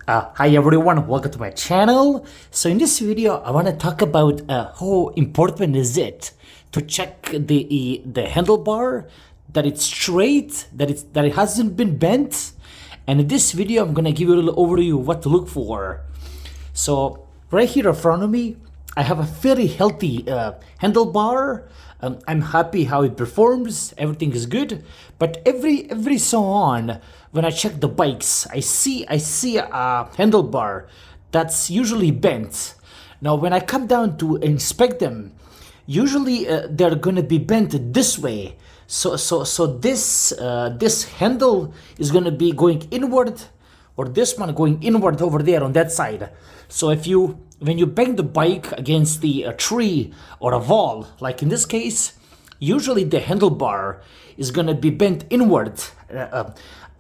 Hi everyone, welcome to my channel. So in this video, I want to talk about how important is it to check the handlebar, that it's straight, that it hasn't been bent. And in this video, I'm gonna give you a little overview of what to look for. So right here in front of me, I have a very healthy handlebar. I'm happy how it performs. Everything is good. But every so on, when I check the bikes, I see a handlebar that's usually bent. Now, when I come down to inspect them, usually they're gonna be bent this way. So this handle is gonna be going inward, or this one going inward over there on that side. So when you bang the bike against the tree or a wall, like in this case, usually the handlebar is gonna be bent inward.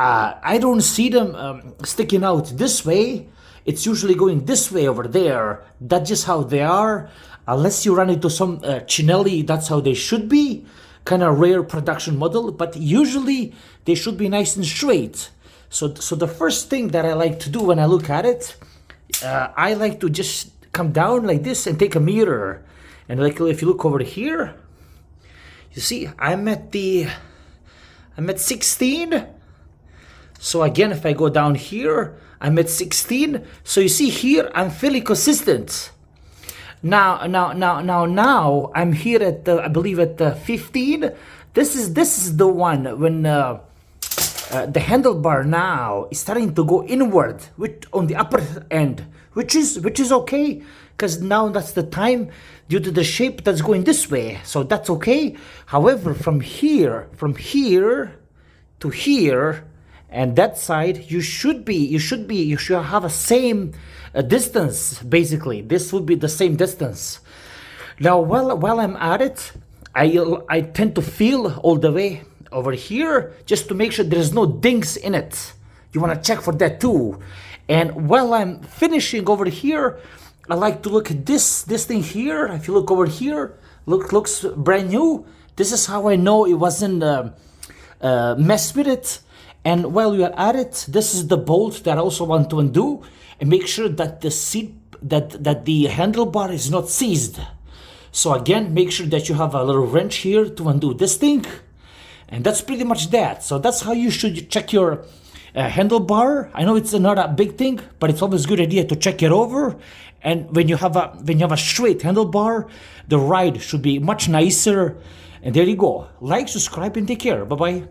I don't see them sticking out this way. It's usually going this way over there. That's just how they are. Unless you run into some Chinelli, that's how they should be. Kind of rare production model, but usually they should be nice and straight. So the first thing that I like to do when I look at it, I like to just come down like this and take a mirror. And like if you look over here, you see I'm at 16. So again, if I go down here, I'm at 16. So you see here, I'm fairly consistent. Now I'm here at I believe at 15. This is the one when the handlebar now is starting to go inward, on the upper end, which is okay, because now that's the time due to the shape that's going this way. So that's okay. However, from here to here, and that side, you should have a same distance. Basically, this would be the same distance. Now, while I'm at it, I tend to feel all the way over here just to make sure there's no dings in it. You want to check for that too. And while I'm finishing over here, I like to look at this thing here. If you look over here, looks brand new. This is how I know it wasn't messed with it. And while we are at it, this is the bolt that I also want to undo and make sure that the the handlebar is not seized. So again, make sure that you have a little wrench here to undo this thing. And that's pretty much that. So that's how you should check your handlebar. I know it's not a big thing, but it's always a good idea to check it over. And when you have a straight handlebar, the ride should be much nicer. And there you go. Like, subscribe, and take care. Bye-bye.